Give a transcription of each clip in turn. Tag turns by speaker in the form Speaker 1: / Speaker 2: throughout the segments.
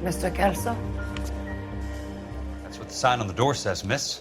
Speaker 1: Mr. Kelso?
Speaker 2: That's what the sign on the door says, miss.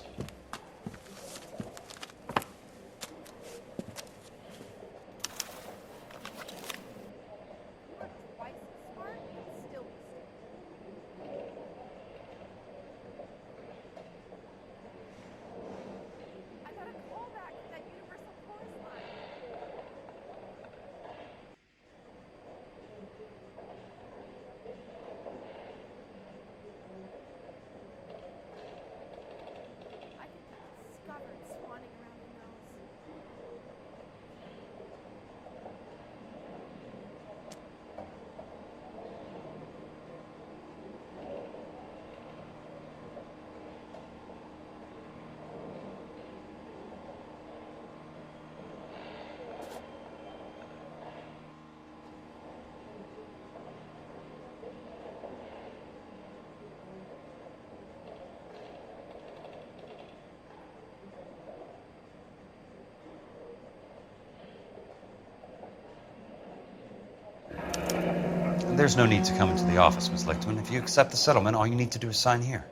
Speaker 2: There's no need to come into the office, Ms. Lichtman. If you accept the settlement, all you need to do is sign here.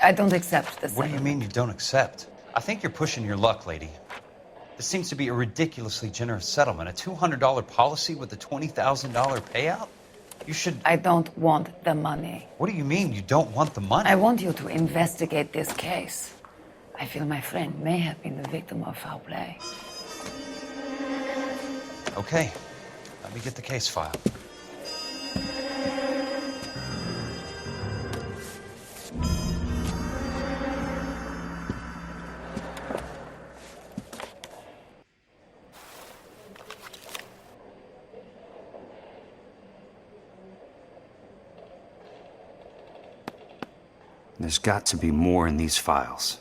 Speaker 1: I don't accept this.
Speaker 2: What do you mean you don't accept? I think you're pushing your luck, lady. This seems to be a ridiculously generous settlement. A $200 policy with a $20,000 payout? You should...
Speaker 1: I don't want the money.
Speaker 2: What do you mean you don't want the money?
Speaker 1: I want you to investigate this case. I feel my friend may have been the victim of foul play.
Speaker 2: Okay, let me get the case file.
Speaker 3: There's got to be more in these files.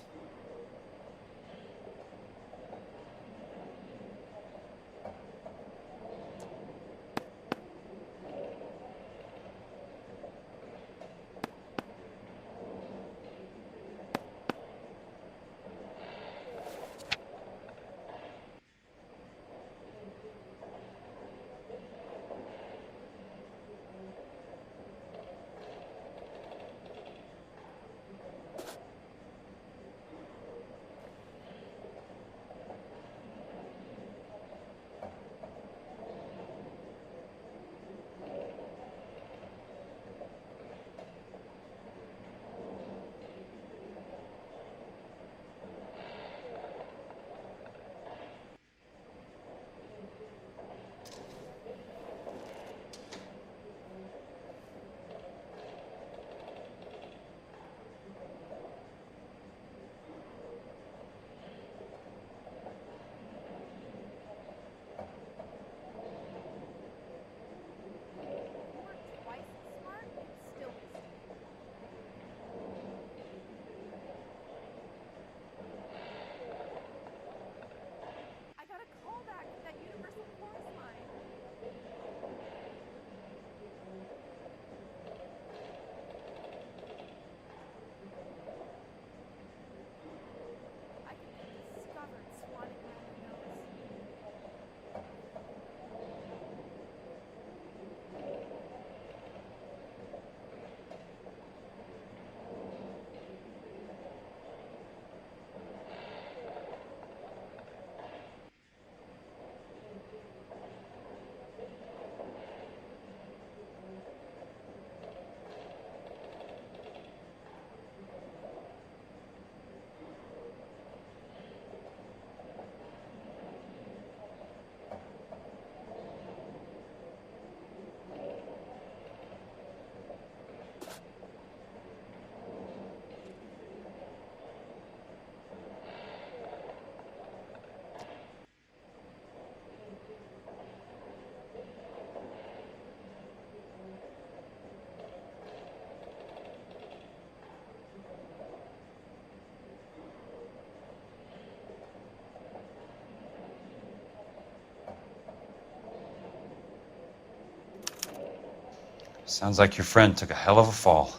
Speaker 2: Sounds like your friend took a hell of a fall.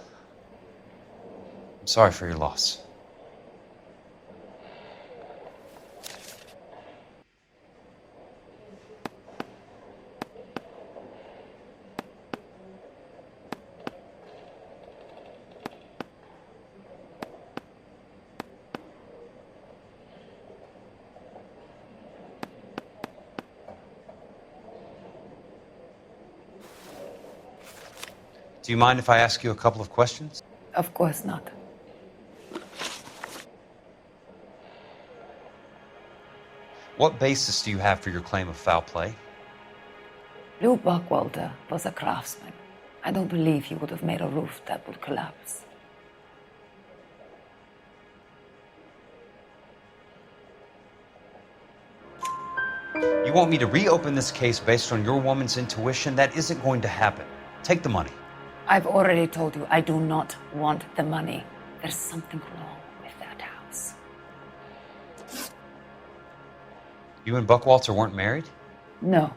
Speaker 2: I'm sorry for your loss. Do you mind if I ask you a couple of questions?
Speaker 1: Of course not.
Speaker 2: What basis do you have for your claim of foul play?
Speaker 1: Lou Buckwalter was a craftsman. I don't believe he would have made a roof that would collapse.
Speaker 2: You want me to reopen this case based on your woman's intuition? That isn't going to happen. Take the money.
Speaker 1: I've already told you I do not want the money. There's something wrong with that house.
Speaker 2: You and Buckwalter weren't married?
Speaker 1: No,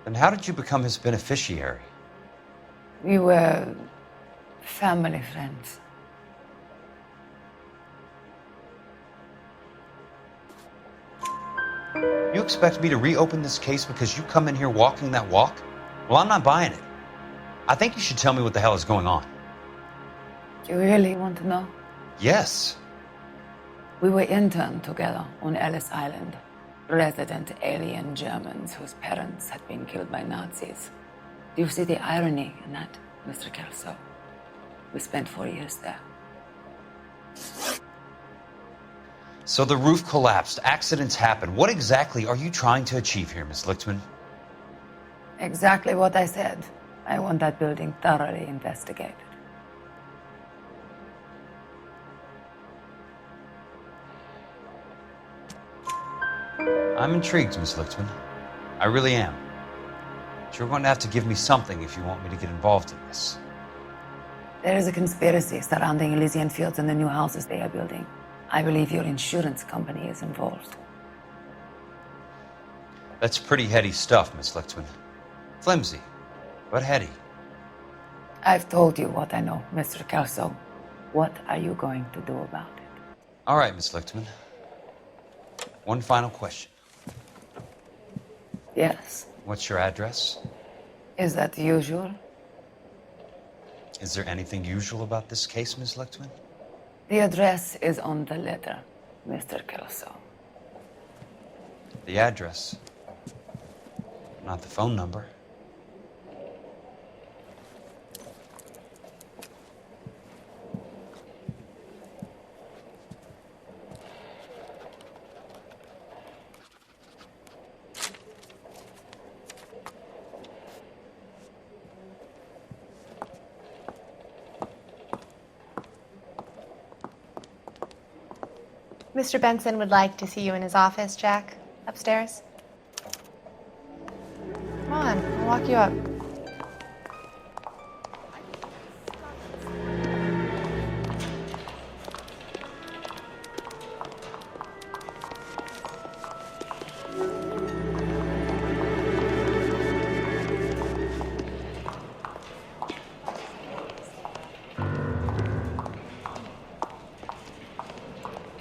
Speaker 2: Then how did you become his beneficiary?
Speaker 1: we were family friends.
Speaker 2: You expect me to reopen this case because you come in here walking that walk? Well, I'm not buying it. I think you should tell me what the hell is going on.
Speaker 1: You really want to know?
Speaker 2: Yes.
Speaker 1: We were interned together on Ellis Island. Resident alien Germans whose parents had been killed by Nazis. Do you see the irony in that, Mr. Kelso? We spent 4 years there.
Speaker 2: So the roof collapsed. Accidents happen. What exactly are you trying to achieve here, Miss Lichtman?
Speaker 1: Exactly what I said. I want that building thoroughly investigated.
Speaker 2: I'm intrigued, Miss Lichtman. I really am. But you're going to have to give me something if you want me to get involved in this.
Speaker 1: There is a conspiracy surrounding Elysian Fields and the new houses they are building. I believe your insurance company is involved.
Speaker 2: That's pretty heady stuff, Miss Lichtman. Flimsy, but heady.
Speaker 1: I've told you what I know, Mr. Kelso. What are you going to do about it?
Speaker 2: All right, Miss Lichtman. One final question.
Speaker 1: Yes.
Speaker 2: What's your address?
Speaker 1: Is that usual?
Speaker 2: Is there anything usual about this case, Miss Lichtman?
Speaker 1: The address is on the letter, Mr. Kelso.
Speaker 2: The address, not the phone number.
Speaker 4: Mr. Benson would like to see you in his office, Jack. Upstairs. Come on, I'll walk you up.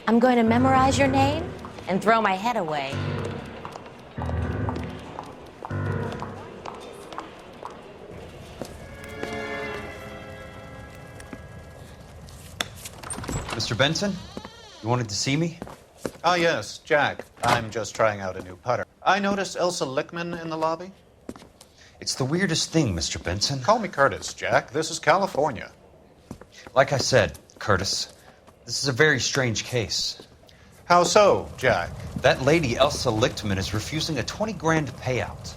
Speaker 5: I'm going to memorize your name and throw my head away.
Speaker 2: Mr. Benson, you wanted to see me?
Speaker 6: Ah, yes, Jack. I'm just trying out a new putter. I noticed Elsa Lichtman in the lobby.
Speaker 2: It's the weirdest thing, Mr. Benson.
Speaker 6: Call me Curtis, Jack. This is California.
Speaker 2: Like I said, Curtis, this is a very strange case.
Speaker 6: How so, Jack?
Speaker 2: That lady, Elsa Lichtman, is refusing a 20 grand payout.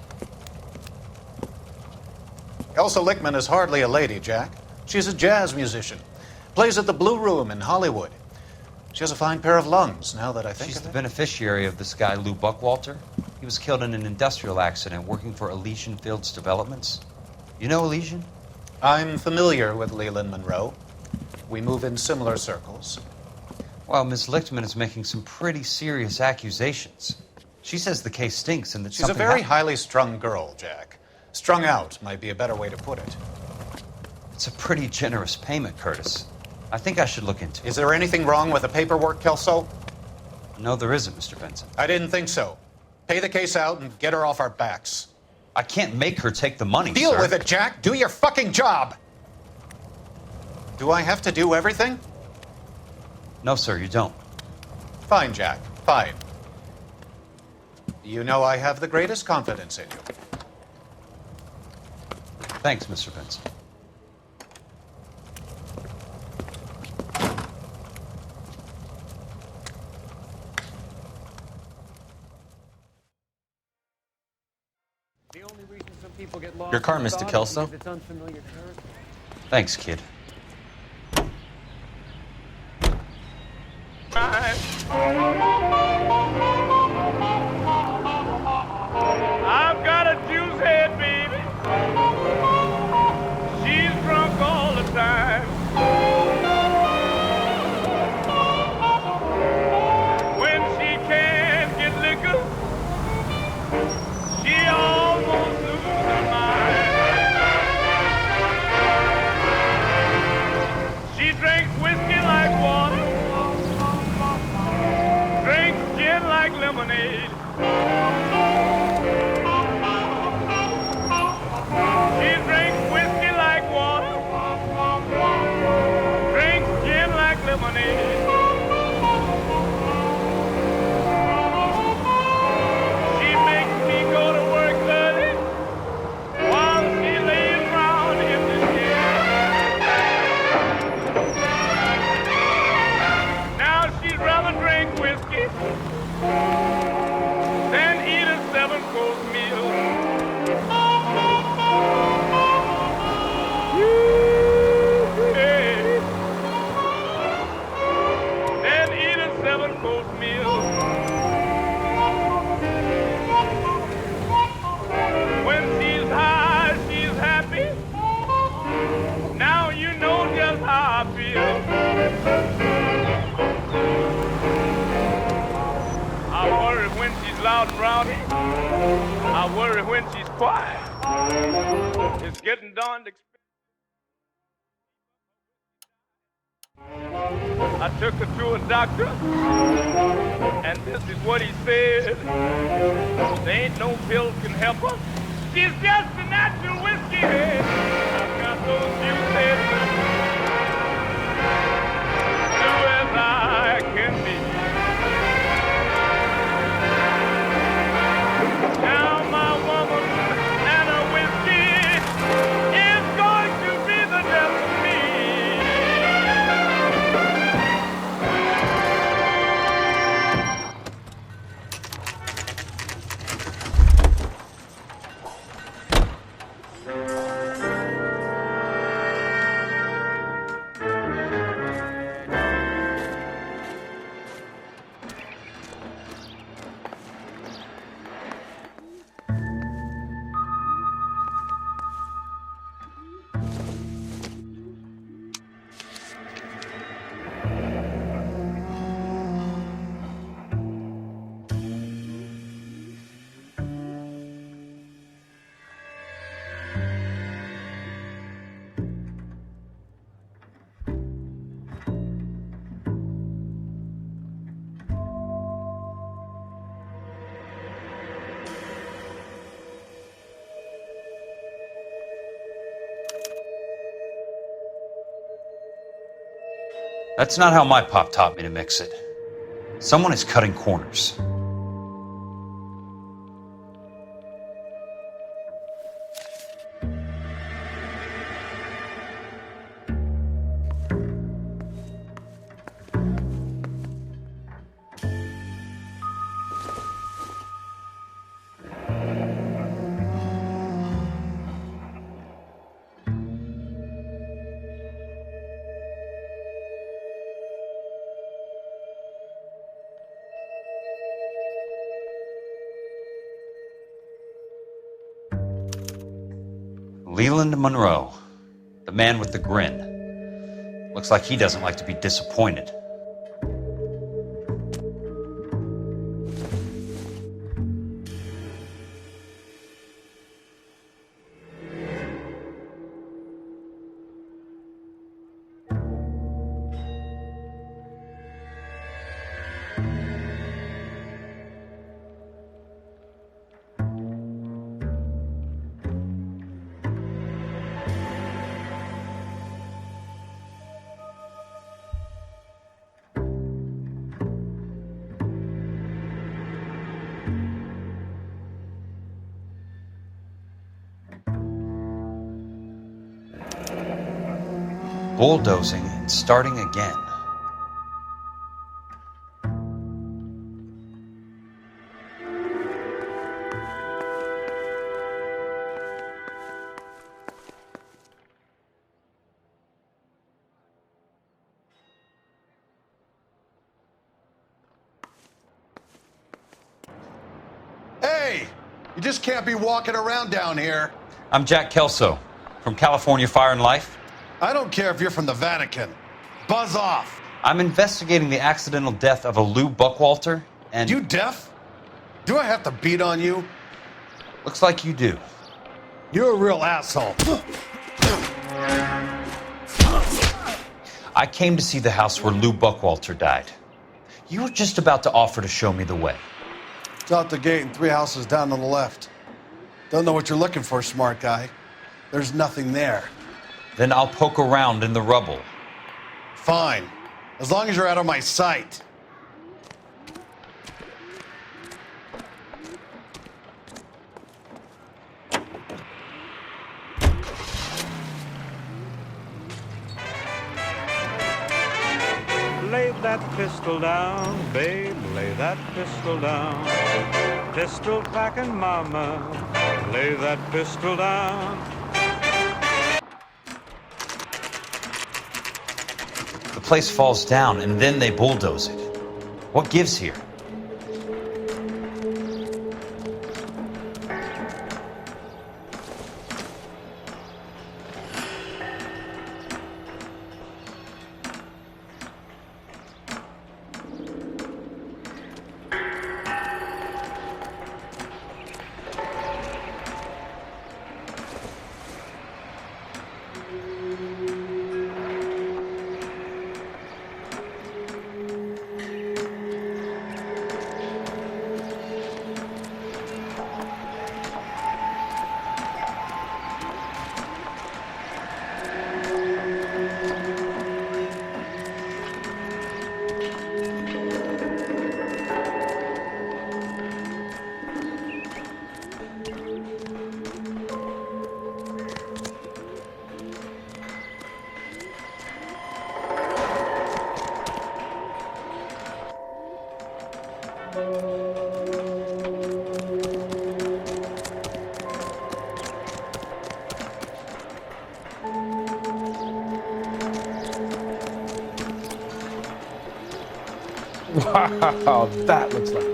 Speaker 6: Elsa Lichtman is hardly a lady, Jack. She's a jazz musician. Plays at the Blue Room in Hollywood. She has a fine pair of lungs, now that I think
Speaker 2: She's
Speaker 6: of
Speaker 2: the
Speaker 6: it.
Speaker 2: beneficiary of this guy, Lou Buckwalter. He was killed in an industrial accident working for Elysian Fields Developments. You know Elysian?
Speaker 6: I'm familiar with Leland Monroe. We move in similar circles.
Speaker 2: Well, Miss Lichtman is making some pretty serious accusations. She says the case stinks and that
Speaker 6: She's a
Speaker 2: something
Speaker 6: very
Speaker 2: happened.
Speaker 6: highly strung girl, Jack. Strung out might be a better way to put it.
Speaker 2: It's a pretty generous payment, Curtis. I think I should look into it.
Speaker 6: Is there anything wrong with the paperwork, Kelso?
Speaker 2: No, there isn't, Mr. Benson.
Speaker 6: I didn't think so. Pay the case out and get her off our backs.
Speaker 2: I can't make her take the money,
Speaker 6: Deal
Speaker 2: sir.
Speaker 6: with it, Jack. Do your fucking job. Do I have to do everything?
Speaker 2: No, sir, you don't.
Speaker 6: Fine, Jack. Fine. You know I have the greatest confidence in you.
Speaker 2: Thanks, Mr. Benson.
Speaker 7: Your car, Mr. Kelso.
Speaker 2: Thanks, kid.
Speaker 8: I've got a juice head, baby. She's drunk all the time. When she can't get liquor, she almost loses her mind. She drinks whiskey like water, drinks gin like lemonade. She drinks whiskey like water, drinks gin like lemonade. She makes me go to work early while she lays around in the shade. Now she'd rather drink whiskey than eat a 7-course meal. Then eat a 7-course meal. When she's high, she's happy. Now you know just how I feel. I worry when she's loud and rowdy. I worry when she's quiet. It's getting darned expensive. I took her to a doctor, and this is what he said. There ain't no pills can help her. She's just a natural whiskey head. I've got those juices do as I can be. Now my woman and her whiskey is going to be the death of me.
Speaker 2: That's not how my pop taught me to mix it. Someone is cutting corners. Leland Monroe, the man with the grin. Looks like he doesn't like to be disappointed. Bulldozing and starting again.
Speaker 9: Hey! You just can't be walking around down here.
Speaker 2: I'm Jack Kelso, from California Fire and Life.
Speaker 9: I don't care if you're from the Vatican. Buzz off!
Speaker 2: I'm investigating the accidental death of a Lou Buckwalter, and...
Speaker 9: You deaf? Do I have to beat on you?
Speaker 2: Looks like you do.
Speaker 9: You're a real asshole.
Speaker 2: I came to see the house where Lou Buckwalter died. You were just about to offer to show me the way.
Speaker 9: It's out the gate and 3 houses down on the left. Don't know what you're looking for, smart guy. There's nothing there.
Speaker 2: Then I'll poke around in the rubble.
Speaker 9: Fine. As long as you're out of my sight.
Speaker 10: Lay that pistol down, babe, lay that pistol down. Pistol packing mama, lay that pistol down.
Speaker 2: The place falls down, and then they bulldoze it. What gives here?
Speaker 11: Wow, that looks like...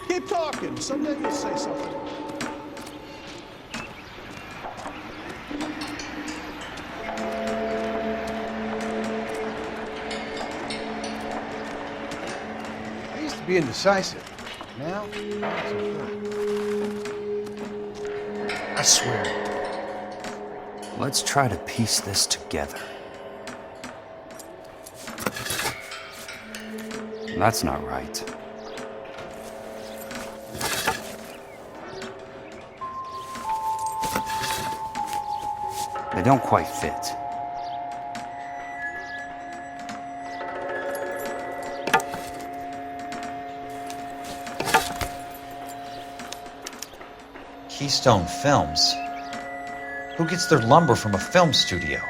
Speaker 9: Keep talking. Someday you'll say something.
Speaker 11: be indecisive. Now, I swear.
Speaker 3: Let's try to piece this together. That's not right. They don't quite fit.
Speaker 2: Keystone Films? Who gets their lumber from a film studio?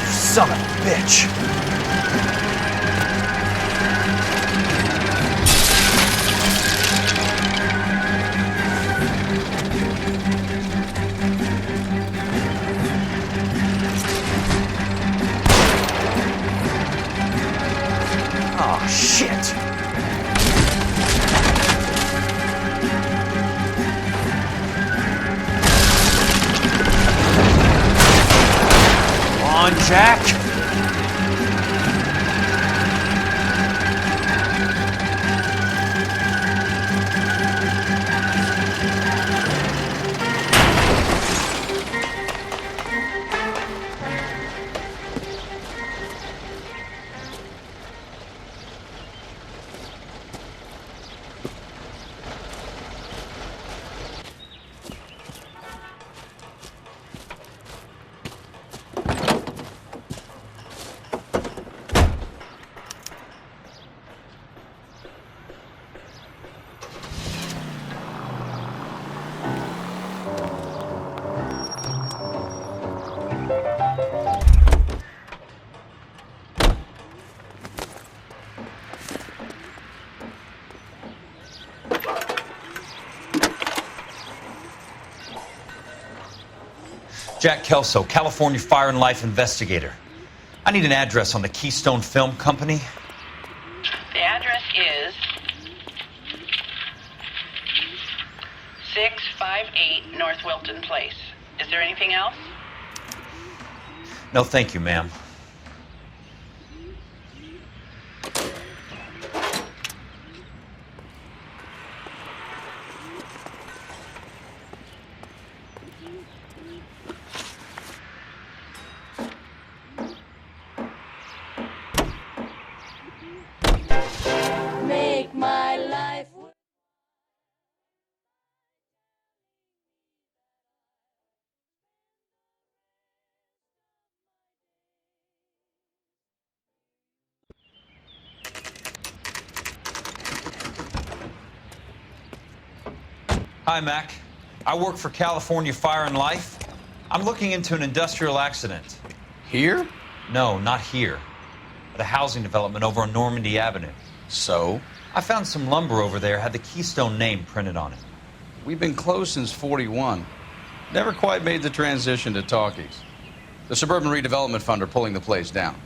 Speaker 2: You son of a bitch! Jack? Jack Kelso, California Fire and Life investigator. I need an address on the Keystone Film Company.
Speaker 12: The address is 658 North Wilton Place. Is there anything else?
Speaker 2: No, thank you, ma'am.
Speaker 5: Make my life.
Speaker 2: Hi, Mac. I work for California Fire and Life. I'm looking into an industrial accident.
Speaker 3: Here?
Speaker 2: No, not here. At a housing development over on Normandy Avenue.
Speaker 3: So?
Speaker 2: I found some lumber over there, had the Keystone name printed on it.
Speaker 3: We've been closed since '41. Never quite made the transition to talkies. The Suburban Redevelopment Fund are pulling the place down.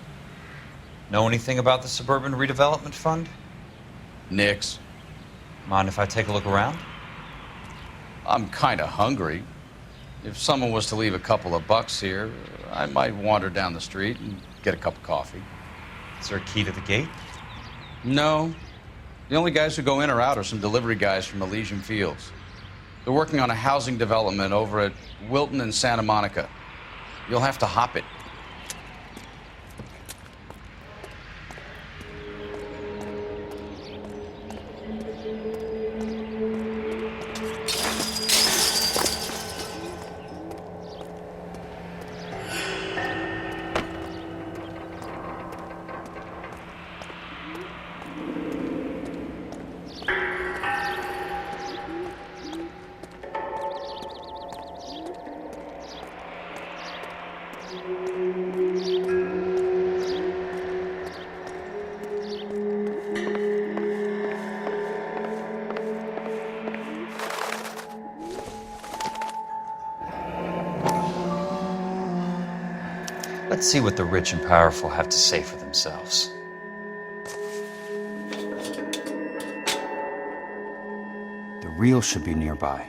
Speaker 2: Know anything about the Suburban Redevelopment Fund?
Speaker 3: Nix.
Speaker 2: Mind if I take a look around?
Speaker 3: I'm kind of hungry. If someone was to leave a couple of bucks here, I might wander down the street and get a cup of coffee.
Speaker 2: Is there a key to the gate?
Speaker 3: No. The only guys who go in or out are some delivery guys from Elysian Fields. They're working on a housing development over at Wilton and Santa Monica. You'll have to hop it.
Speaker 2: Let's see what the rich and powerful have to say for themselves.
Speaker 3: The reel should be nearby.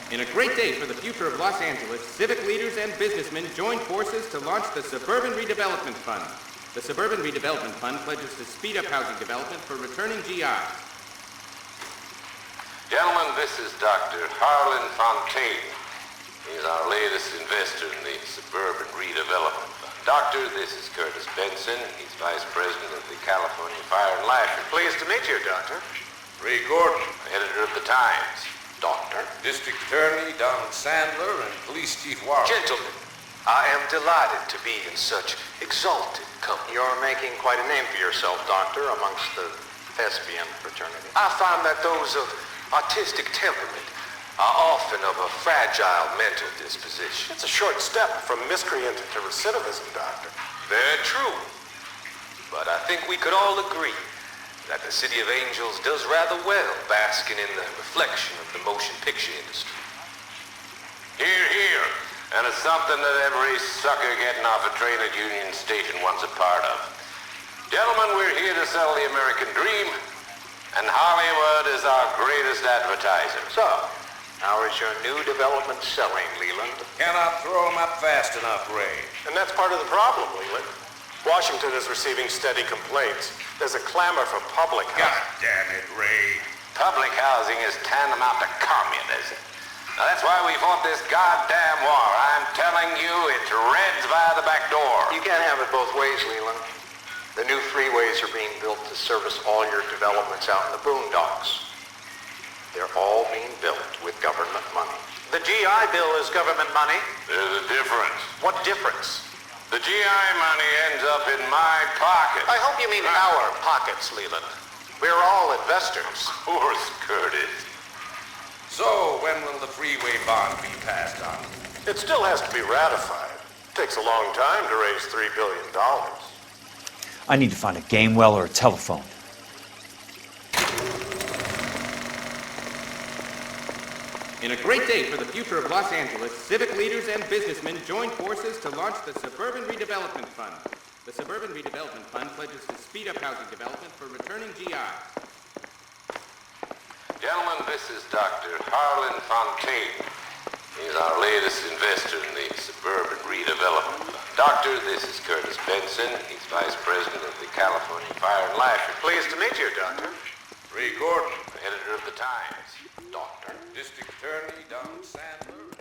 Speaker 13: In a great day for the future of Los Angeles, civic leaders and businessmen joined forces to launch the Suburban Redevelopment Fund. The Suburban Redevelopment Fund pledges to speed up housing development for returning GIs.
Speaker 14: Gentlemen, this is Dr. Harlan Fontaine. He's our latest investor in the Suburban Redevelopment Fund. Doctor, this is Curtis Benson. He's Vice President of the California Fire and Life.
Speaker 6: Pleased to meet you, Doctor.
Speaker 14: Ray Gordon, editor of the Times.
Speaker 6: Doctor.
Speaker 14: District Attorney Donald Sandler and Police Chief Warren.
Speaker 6: Gentlemen, I am delighted to be in such exalted company.
Speaker 15: You're making quite a name for yourself, Doctor, amongst the thespian fraternity.
Speaker 6: I find that those of artistic temperament are often of a fragile mental disposition.
Speaker 15: It's a short step from miscreant to recidivism, Doctor.
Speaker 6: Very true. But I think we could all agree that the City of Angels does rather well basking in the reflection of the motion picture industry.
Speaker 14: Here, here. And it's something that every sucker getting off a train at Union Station wants a part of. Gentlemen, we're here to sell the American dream, and Hollywood is our greatest advertiser.
Speaker 15: So, how is your new development selling, Leland?
Speaker 16: Cannot throw them up fast enough, Ray.
Speaker 15: And that's part of the problem, Leland. Washington is receiving steady complaints. There's a clamor for public housing.
Speaker 16: God damn it, Ray.
Speaker 14: Public housing is tantamount to communism. Now that's why we fought this goddamn war. I'm telling you, it's Reds via the back door.
Speaker 15: You can't have it both ways, Leland. The new freeways are being built to service all your developments out in the boondocks. They're all being built with government money.
Speaker 6: The GI Bill is government money.
Speaker 14: There's a difference.
Speaker 6: What difference?
Speaker 14: The GI money ends up in my pocket.
Speaker 6: I hope you mean our pockets, Leland. We're all investors.
Speaker 14: Of course, Curtis.
Speaker 16: So, when will the freeway bond be passed on?
Speaker 15: It still has to be ratified. It takes a long time to raise $3 billion.
Speaker 17: I need to find a game well or a telephone.
Speaker 13: In a great day for the future of Los Angeles, civic leaders and businessmen joined forces to launch the Suburban Redevelopment Fund. The Suburban Redevelopment Fund pledges to speed up housing development for returning GIs.
Speaker 14: Gentlemen, this is Dr. Harlan Fontaine. He's our latest investor in the Suburban Redevelopment Fund. Doctor, this is Curtis Benson. He's Vice President of the California Fire and Life.
Speaker 15: Pleased to meet you, Doctor.
Speaker 16: Ray Gordon,
Speaker 14: Editor of the Times.
Speaker 16: Doctor, District Attorney Don Sandler.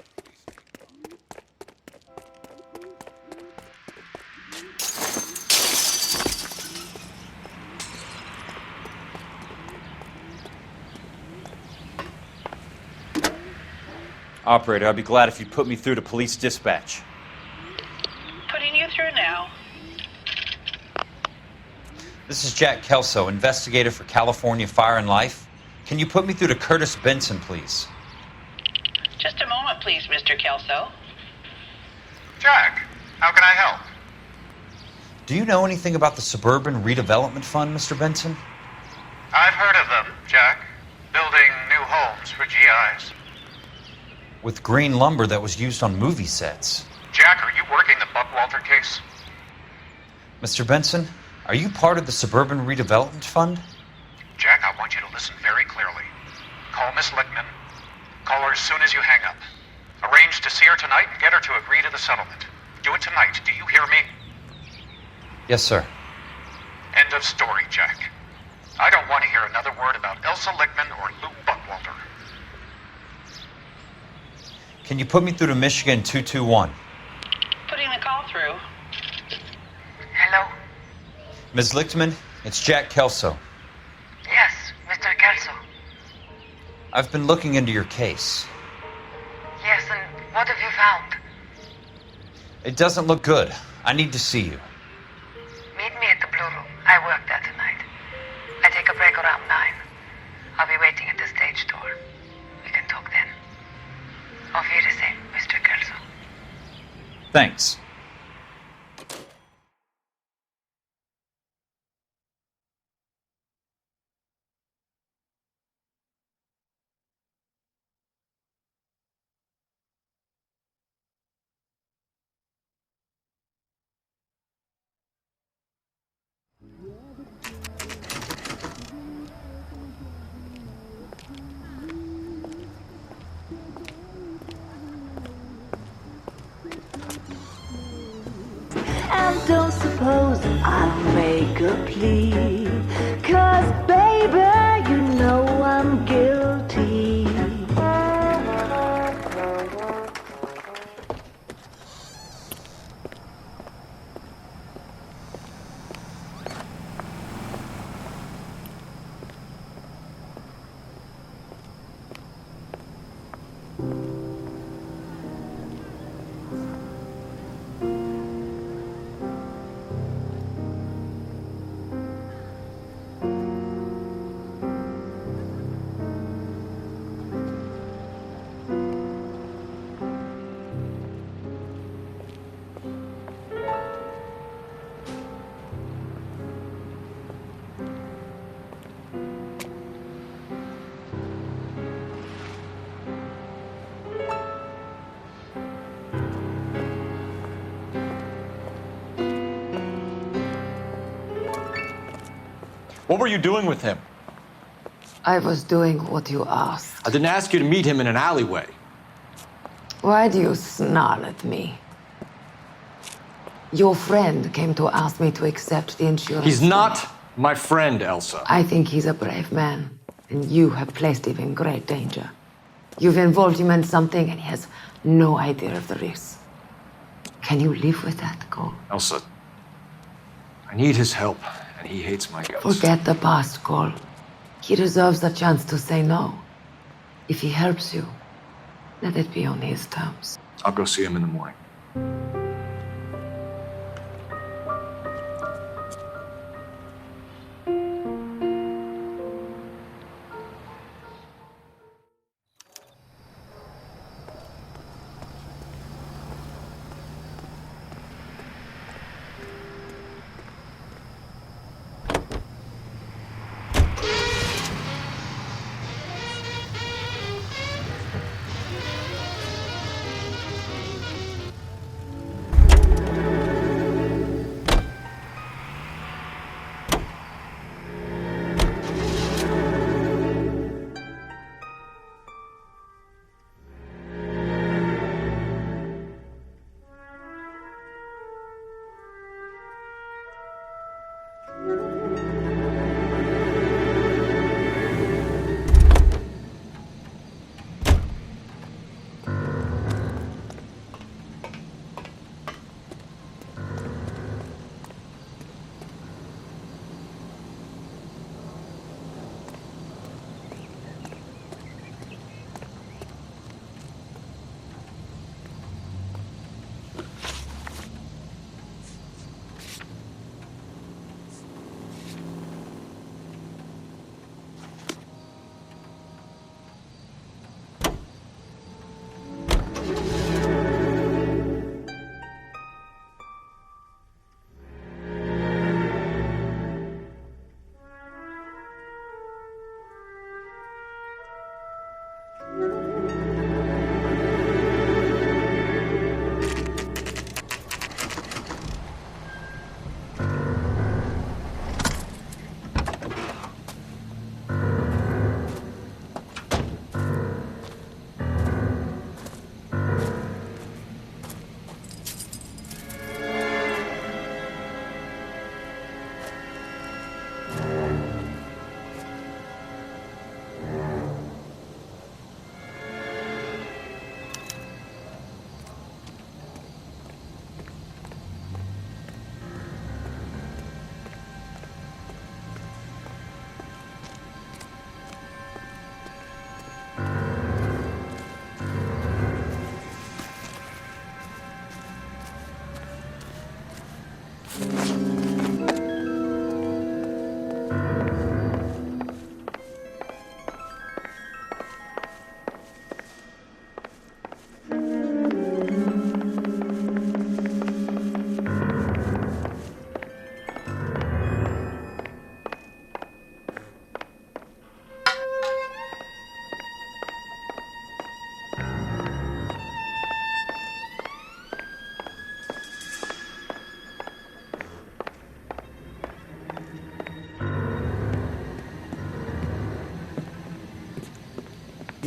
Speaker 17: Operator, I'd be glad if you'd put me through to police dispatch.
Speaker 12: Putting you through now.
Speaker 2: This is Jack Kelso, investigator for California Fire and Life. Can you put me through to Curtis Benson, please?
Speaker 12: Just a moment, please, Mr. Kelso.
Speaker 6: Jack, how can I help?
Speaker 2: Do you know anything about the Suburban Redevelopment Fund, Mr. Benson?
Speaker 6: I've heard of them, Jack. Building new homes for GIs.
Speaker 2: With green lumber that was used on movie sets.
Speaker 6: Jack, are you working the Buckwalter case?
Speaker 2: Mr. Benson, are you part of the Suburban Redevelopment Fund?
Speaker 6: Jack, I want you to listen very clearly. Call Miss Lickman. Call her as soon as you hang up. Arrange to see her tonight and get her to agree to the settlement. Do it tonight. Do you hear me?
Speaker 2: Yes, sir.
Speaker 6: End of story, Jack. I don't want to hear another word about Elsa Lickman or Lou Buckwalter.
Speaker 2: Can you put me through to Michigan 221?
Speaker 12: Putting the call through.
Speaker 18: Hello?
Speaker 2: Ms. Lichtman, it's Jack Kelso.
Speaker 18: Yes, Mr. Kelso.
Speaker 2: I've been looking into your case.
Speaker 18: Yes, and what have you found?
Speaker 2: It doesn't look good. I need to see you.
Speaker 18: Meet me at the Blue Room. I work there tonight. I take a break around 9. I'll be waiting at the stage door. We can talk then. Auf Wiedersehen, Mr. Kelso.
Speaker 2: Thanks.
Speaker 19: And don't suppose I'll make a plea, 'cause baby, you know I'm guilty.
Speaker 7: What were you doing with him?
Speaker 1: I was doing what you asked.
Speaker 7: I didn't ask you to meet him in an alleyway.
Speaker 1: Why do you snarl at me? Your friend came to ask me to accept the insurance.
Speaker 7: He's not my friend, Elsa.
Speaker 1: I think he's a brave man, and you have placed him in great danger. You've involved him in something, and he has no idea of the risk. Can you live with that, Cole?
Speaker 7: Elsa, I need his help, and he hates my guts.
Speaker 1: Forget the past, Cole. He deserves the chance to say no. If he helps you, let it be on his terms.
Speaker 7: I'll go see him in the morning.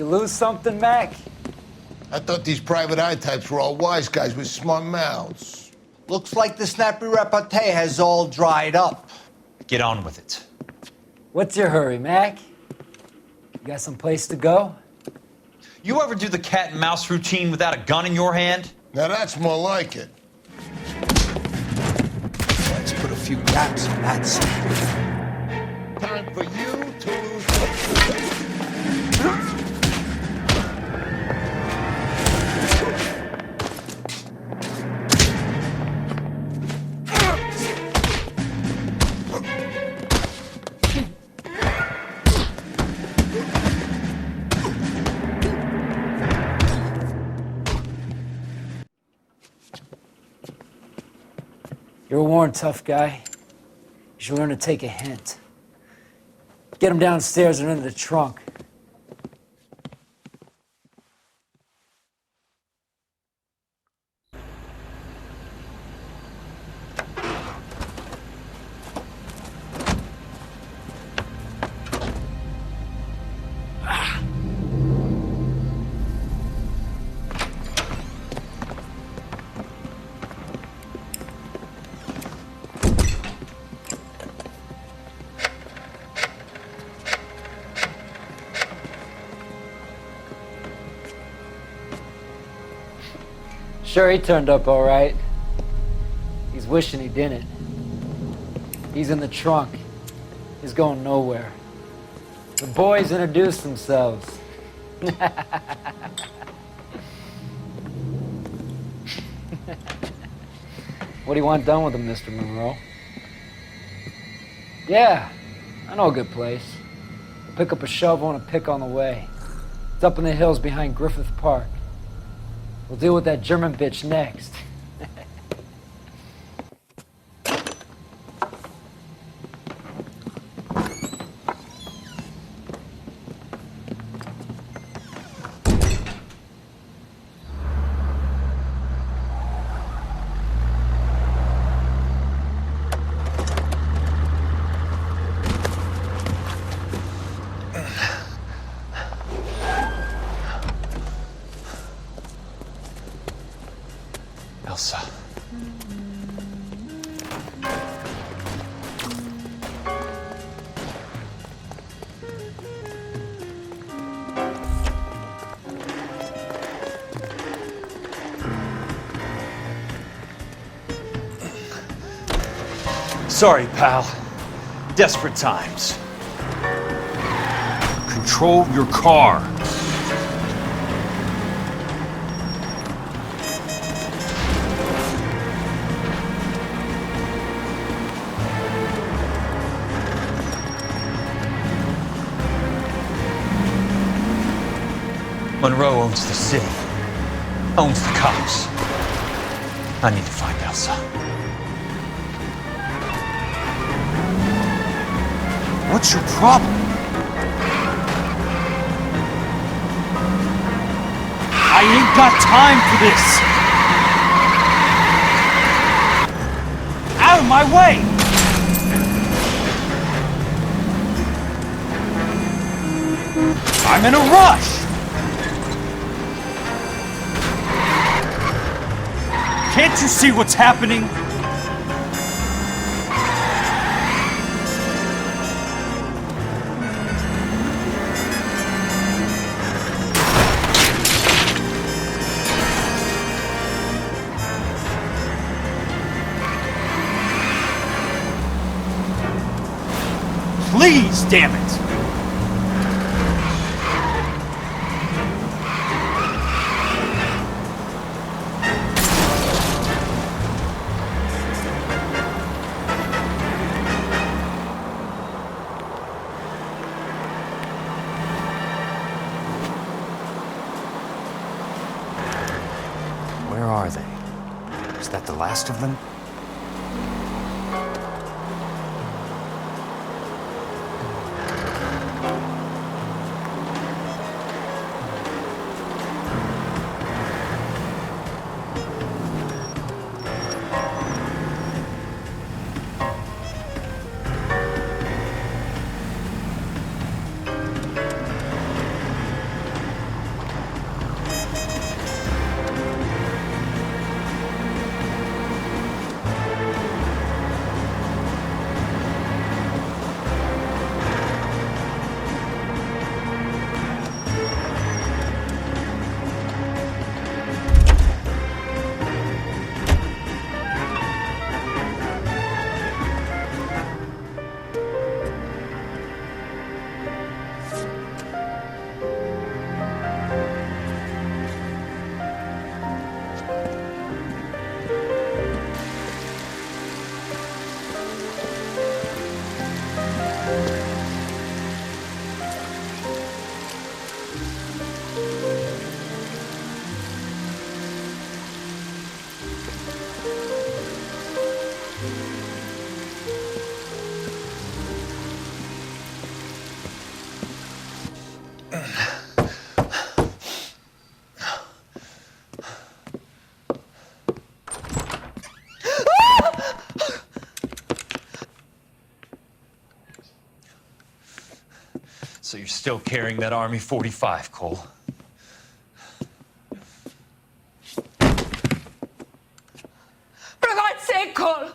Speaker 20: You lose something, Mac?
Speaker 21: I thought these private eye types were all wise guys with smart mouths.
Speaker 22: Looks like the snappy repartee has all dried up.
Speaker 2: Get on with it.
Speaker 20: What's your hurry, Mac? You got some place to go?
Speaker 2: You ever do the cat and mouse routine without a gun in your hand?
Speaker 21: Now that's more like it.
Speaker 22: Let's put a few gaps in that scene.
Speaker 21: Time for you to lose.
Speaker 20: You're a worn, tough guy. You should learn to take a hint. Get him downstairs and into the trunk. Sure, he turned up all right. He's wishing he didn't. He's in the trunk. He's going nowhere. The boys introduced themselves. What do you want done with him, Mr. Monroe? Yeah, I know a good place. We'll pick up a shovel and a pick on the way. It's up in the hills behind Griffith Park. We'll deal with that German bitch next.
Speaker 2: Elsa.
Speaker 17: Sorry, pal. Desperate times. Control your car.
Speaker 2: Monroe owns the city, owns the cops. I need to find Elsa.
Speaker 17: What's your problem? I ain't got time for this! Out of my way! I'm in a rush! Can't you see what's happening? Please, damn it! Where are they? Is that the last of them? So you're still carrying that Army 45, Cole?
Speaker 1: For God's sake, Cole!